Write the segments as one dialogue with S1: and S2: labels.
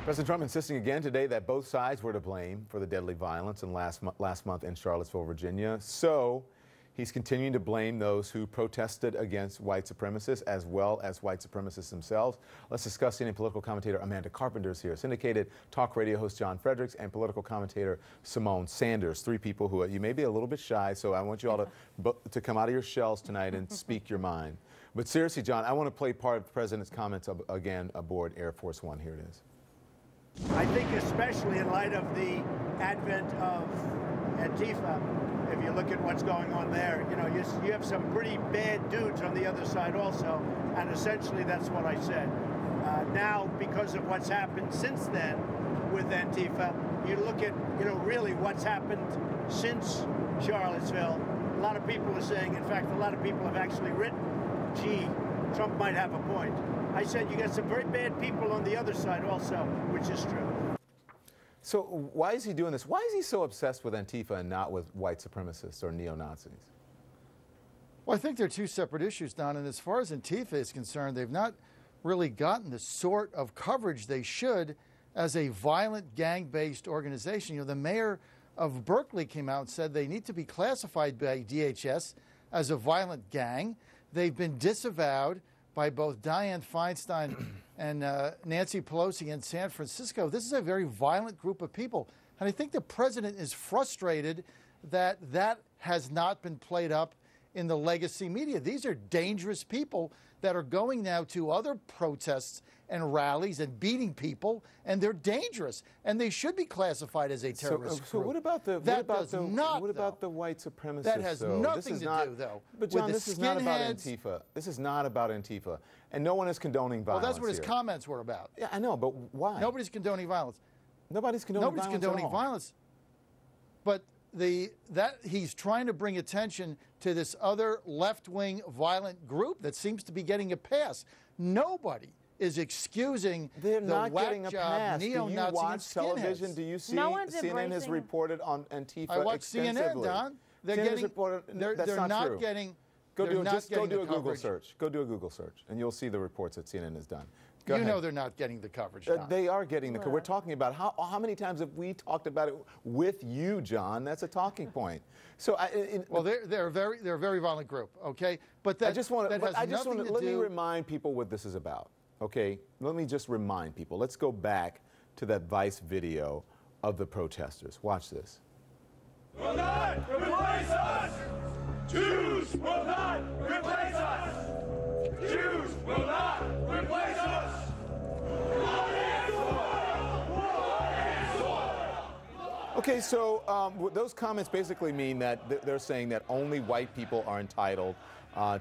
S1: President Trump insisting again today that both sides were to blame for the deadly violence in last month in Charlottesville, Virginia. So he's continuing to blame those who protested against white supremacists as well as white supremacists themselves. Let's discuss CNN political commentator Amanda Carpenter is here, syndicated talk radio host John Fredericks, and political commentator Simone Sanders. Three people who you may be a little bit shy, so I want you all to come out of your shells tonight and speak your mind. But seriously, John, I want to play part of the president's comments again aboard Air Force One. Here it is.
S2: I think especially in light of the advent of Antifa, if you look at what's going on there, you have some pretty bad dudes on the other side also, and essentially that's what I said. Now, because of what's happened since then with Antifa, you look at, really what's happened since Charlottesville. A lot of people are saying, in fact, a lot of people have actually written, gee, Trump might have a point. I said you got some very bad people on the other side also, which is true.
S1: So why is he doing this? Why is he so obsessed with Antifa and not with white supremacists or neo-Nazis?
S3: Well, I think they're two separate issues, Don. And as far as Antifa is concerned, they've not really gotten the sort of coverage they should as a violent gang-based organization. The mayor of Berkeley came out and said they need to be classified by DHS as a violent gang. They've been disavowed by both Dianne Feinstein and Nancy Pelosi in San Francisco. This is a very violent group of people. And I think the president is frustrated that that has not been played up in the legacy media. These are dangerous people that are going now to other protests and rallies and beating people, and they're dangerous, and they should be classified as a terrorist group.
S1: So what about the white supremacists?
S3: That has nothing to do, though.
S1: But John, this is not about Antifa. This is not about Antifa, and no one is condoning violence.
S3: Well, that's what his comments were about.
S1: Yeah, I know, but why?
S3: Nobody's condoning violence.
S1: Nobody's condoning
S3: violence. But he's trying to bring attention to this other left-wing violent group that seems to be getting a pass. Nobody is excusing
S1: They're
S3: the
S1: not
S3: whack
S1: getting a
S3: job
S1: pass.
S3: neo-Nazi
S1: Do you watch television?
S3: skinheads.
S1: Do you see
S4: No one's
S1: CNN has reported on Antifa
S3: I watch
S1: extensively?
S3: CNN, Don. They're
S1: CNN's
S3: getting.
S1: reported,
S3: They're
S1: not
S3: not
S1: true.
S3: getting.
S1: Go do a Google
S3: coverage.
S1: search. Go do a Google search, and you'll see the reports that CNN has done.
S3: You know they're not getting the coverage, Don.
S1: They are getting the coverage. We're talking about how many times have we talked about it with you, John? That's a talking point. So,
S3: well, they're a very violent group, okay? But that
S1: let me remind people what this is about, okay? Let me just remind people. Let's go back to that Vice video of the protesters. Watch this.
S5: Will not replace us. Jews will not replace us. Jews will not replace us.
S1: Okay, so those comments basically mean that they're saying that only white people are entitled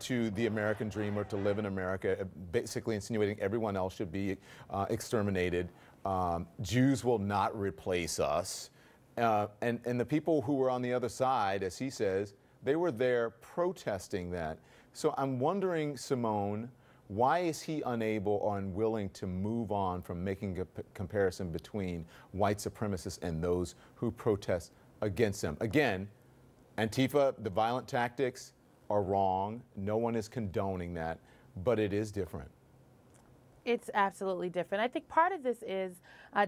S1: to the American dream or to live in America, basically insinuating everyone else should be exterminated. Jews will not replace us. And the people who were on the other side, as he says, they were there protesting that. So I'm wondering, Simone, why is he unable or unwilling to move on from making a comparison between white supremacists and those who protest against them? Again, Antifa, the violent tactics are wrong. No one is condoning that, but it is different.
S4: It's absolutely different. I think part of this is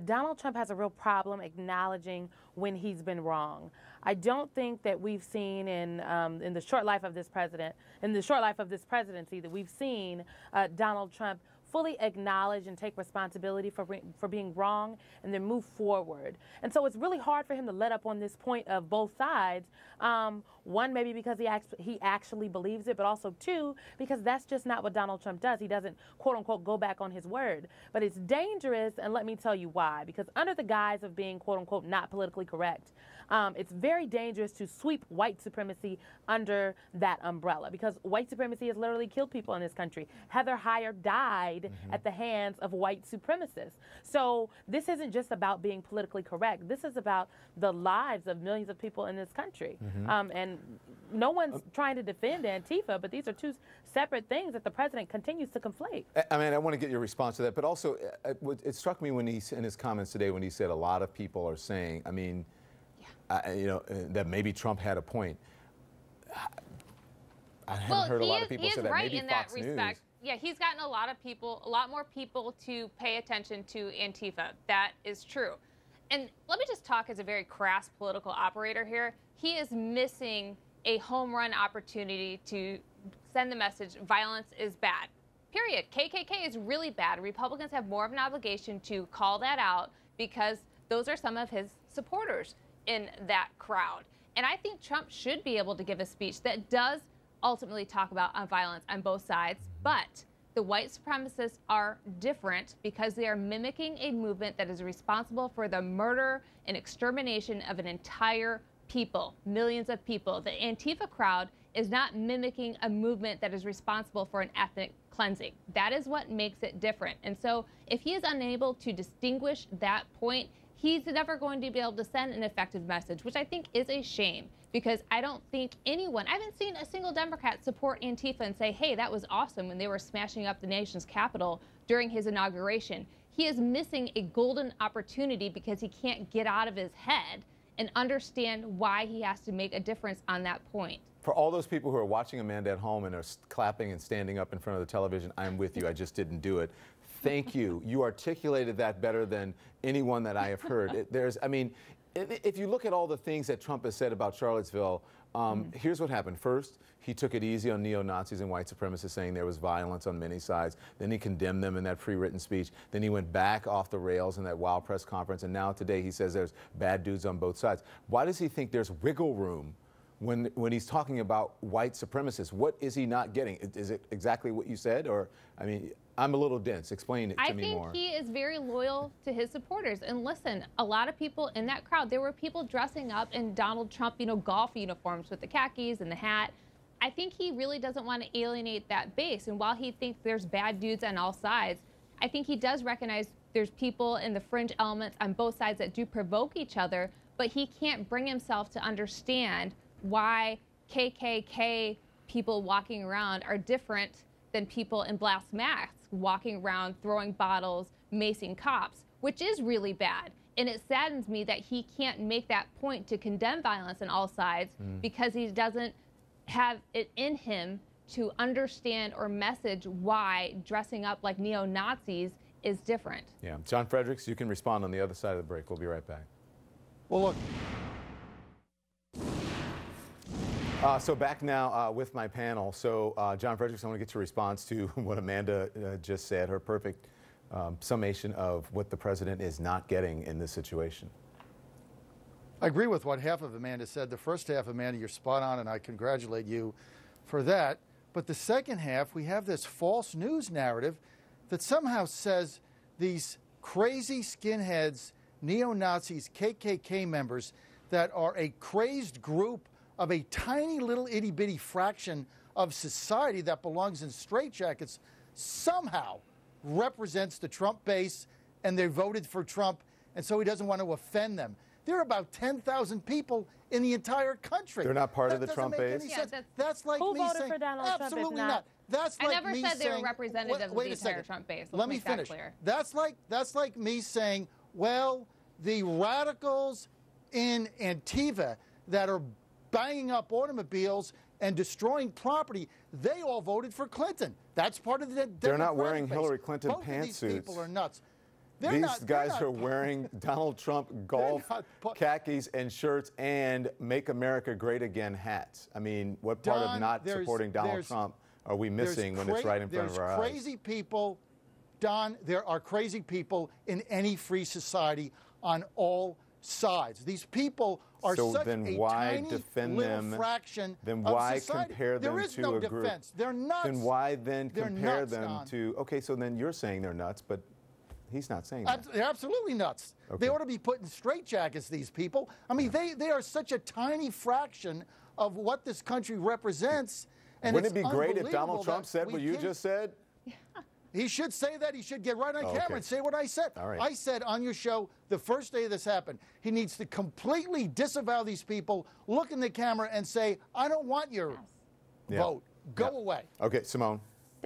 S4: Donald Trump has a real problem acknowledging when he's been wrong. I don't think that we've seen in the short life of this presidency, that we've seen Donald Trump fully acknowledge and take responsibility for being wrong and then move forward. And so it's really hard for him to let up on this point of both sides. One, maybe because he actually believes it, but also two, because that's just not what Donald Trump does. He doesn't, quote unquote, go back on his word. But it's dangerous, and let me tell you why. Because under the guise of being, quote unquote, not politically correct, it's very dangerous to sweep white supremacy under that umbrella, because white supremacy has literally killed people in this country. Heather Heyer died at the hands of white supremacists. So this isn't just about being politically correct. This is about the lives of millions of people in this country. And no one's trying to defend Antifa, but these are two separate things that the president continues to conflate.
S1: I mean, I want to get your response to that, but also it struck me when in his comments today when he said a lot of people are saying, I mean, that maybe Trump had a point. I haven't heard a lot of people say that.
S6: Right
S1: maybe
S6: in
S1: Fox
S6: that respect.
S1: News.
S6: Yeah, he's gotten a lot more people to pay attention to Antifa. That is true. And let me just talk as a very crass political operator here. He is missing a home run opportunity to send the message violence is bad. Period. KKK is really bad. Republicans have more of an obligation to call that out because those are some of his supporters in that crowd. And I think Trump should be able to give a speech that does ultimately talk about violence on both sides, but the white supremacists are different because they are mimicking a movement that is responsible for the murder and extermination of an entire people, millions of people. The Antifa crowd is not mimicking a movement that is responsible for an ethnic cleansing. That is what makes it different. And so if he is unable to distinguish that point, he's never going to be able to send an effective message, which I think is a shame, because I don't think I haven't seen a single Democrat support Antifa and say, hey, that was awesome when they were smashing up the nation's capital during his inauguration. He is missing a golden opportunity because he can't get out of his head and understand why he has to make a difference on that point.
S1: For all those people who are watching Amanda at home and are clapping and standing up in front of the television, I'm with you. I just didn't do it. Thank you. You articulated that better than anyone that I have heard. If you look at all the things that Trump has said about Charlottesville, here's what happened. First, he took it easy on neo-Nazis and white supremacists, saying there was violence on many sides. Then he condemned them in that pre-written speech. Then he went back off the rails in that wild press conference. And now today he says there's bad dudes on both sides. Why does he think there's wiggle room when he's talking about white supremacists? What is he not getting? Is it exactly what you said? Or, I mean, I'm a little dense. Explain it to me more.
S6: I think he is very loyal to his supporters. And listen, a lot of people in that crowd, there were people dressing up in Donald Trump, golf uniforms with the khakis and the hat. I think he really doesn't want to alienate that base. And while he thinks there's bad dudes on all sides, I think he does recognize there's people in the fringe elements on both sides that do provoke each other, but he can't bring himself to understand why KKK people walking around are different than people in black masks walking around throwing bottles, macing cops, which is really bad. And it saddens me that he can't make that point to condemn violence on all sides because he doesn't have it in him to understand or message why dressing up like neo-Nazis is different.
S1: Yeah. John Fredericks, you can respond on the other side of the break. We'll be right back.
S3: Well, look.
S1: So back now with my panel. So John Fredericks, I want to get your response to what Amanda just said, her perfect summation of what the president is not getting in this situation.
S3: I agree with what half of Amanda said. The first half, Amanda, you're spot on, and I congratulate you for that. But the second half, we have this false news narrative that somehow says these crazy skinheads, neo-Nazis, KKK members that are a crazed group of a tiny little itty-bitty fraction of society that belongs in straitjackets somehow represents the Trump base, and they voted for Trump, and so he doesn't want to offend them. There are about 10,000 people in the entire country.
S1: They're not part of the Trump base?
S6: Yeah,
S3: that's like
S4: who
S3: me
S4: voted
S3: saying,
S4: for Donald Trump if
S3: absolutely
S4: not?
S3: not. That's like
S6: I never
S3: me
S6: said they were
S3: saying,
S6: representative of the entire Trump base.
S3: Let me finish.
S6: That clear.
S3: That's like me saying, well, the radicals in Antifa that are banging up automobiles and destroying property, they all voted for Clinton. That's part of the
S1: They're not
S3: Democratic
S1: wearing
S3: base.
S1: Hillary Clinton
S3: Both
S1: pantsuits.
S3: Of these people are nuts.
S1: These guys are wearing Donald Trump golf khakis and shirts and Make America Great Again hats. I mean, what part of not supporting Donald Trump are we missing when it's right in front of our eyes?
S3: There's crazy people, Don, there are crazy people in any free society on all sides. These people are such a tiny little fraction
S1: then
S3: of
S1: why
S3: society.
S1: compare them
S3: there is
S1: to
S3: no
S1: a
S3: defense.
S1: group?
S3: They're nuts.
S1: Then why then compare
S3: nuts,
S1: them
S3: Don.
S1: to, okay, so then you're saying they're nuts, but he's not saying that.
S3: They're absolutely nuts.
S1: Okay.
S3: They ought to be put in straitjackets, these people. I mean, they are such a tiny fraction of what this country represents. And
S1: Wouldn't it be great if Donald Trump said what you just said?
S3: He should say that. He should get right on camera
S1: okay.
S3: and say what I said.
S1: All right.
S3: I said on your show the first day this happened, he needs to completely disavow these people, look in the camera and say, I don't want your vote. Go away.
S1: Okay, Simone.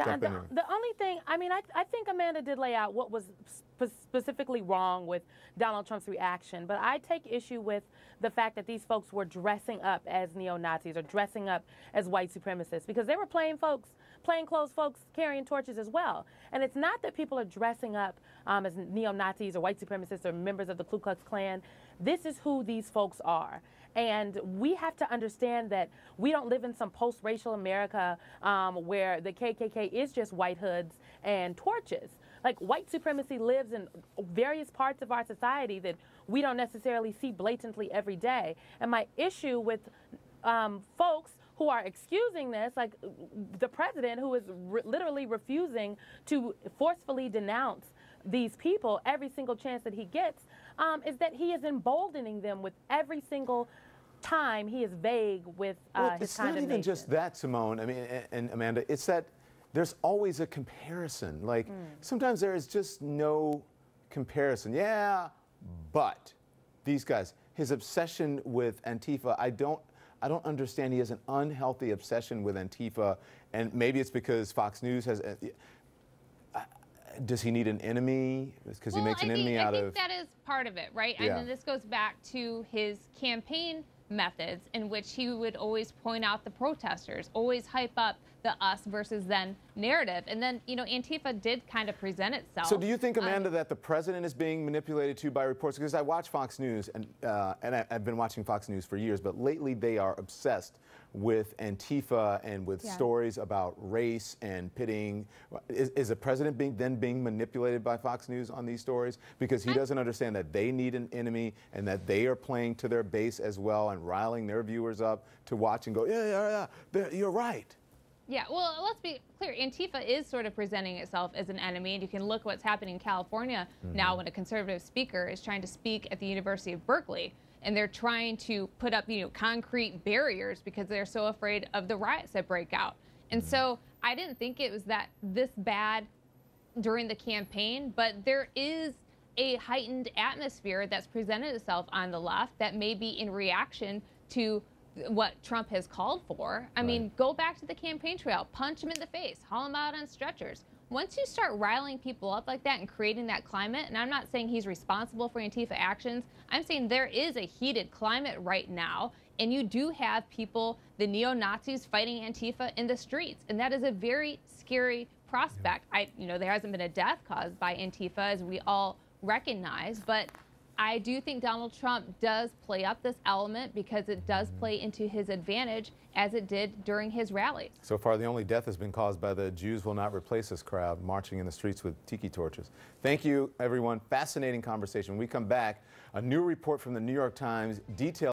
S1: jump in here.
S4: The only thing, I mean, I think Amanda did lay out what was specifically wrong with Donald Trump's reaction, but I take issue with the fact that these folks were dressing up as neo-Nazis or dressing up as white supremacists, because they were plainclothes folks carrying torches as well. And it's not that people are dressing up as neo-Nazis or white supremacists or members of the Ku Klux Klan. This is who these folks are. And we have to understand that we don't live in some post-racial America where the KKK is just white hoods and torches. Like, white supremacy lives in various parts of our society that we don't necessarily see blatantly every day. And my issue with folks who are excusing this, like the president, who is literally refusing to forcefully denounce these people every single chance that he gets, is that he is emboldening them with every single time he is vague with his
S1: it's not even just that, Simone. I mean, and Amanda, it's that there's always a comparison. Like, sometimes there is just no comparison. Yeah, but these guys, his obsession with Antifa, I don't understand. He has an unhealthy obsession with Antifa, and maybe it's because Fox News has. Does he need an enemy? Because he makes an enemy out of.
S6: I think that is part of it, right?
S1: Yeah.
S6: I mean, this goes back to his campaign methods, in which he would always point out the protesters, always hype up the us versus them narrative. And then, you know, Antifa did kind of present itself.
S1: So do you think, Amanda, that the president is being manipulated too by reports? Because I watch Fox News, and I've been watching Fox News for years, but lately they are obsessed with Antifa and with stories about race and pitting. Is the president being manipulated by Fox News on these stories? Because he doesn't understand that they need an enemy and that they are playing to their base as well and riling their viewers up to watch and go, yeah, you're right.
S6: Yeah, well, let's be clear. Antifa is sort of presenting itself as an enemy, and you can look what's happening in California now when a conservative speaker is trying to speak at the University of Berkeley, and they're trying to put up, you know, concrete barriers because they're so afraid of the riots that break out. And so I didn't think it was this bad during the campaign, but there is a heightened atmosphere that's presented itself on the left that may be in reaction to what Trump has called for. I mean, go back to the campaign trail, punch him in the face, haul him out on stretchers. Once you start riling people up like that and creating that climate, and I'm not saying he's responsible for Antifa actions, I'm saying there is a heated climate right now, and you do have people, the neo-Nazis, fighting Antifa in the streets, and that is a very scary prospect. You know, there hasn't been a death caused by Antifa, as we all recognize, but I do think Donald Trump does play up this element because it does play into his advantage, as it did during his rallies.
S1: So far, the only death has been caused by the Jews will not replace us crowd marching in the streets with tiki torches. Thank you, everyone. Fascinating conversation. When we come back, a new report from the New York Times details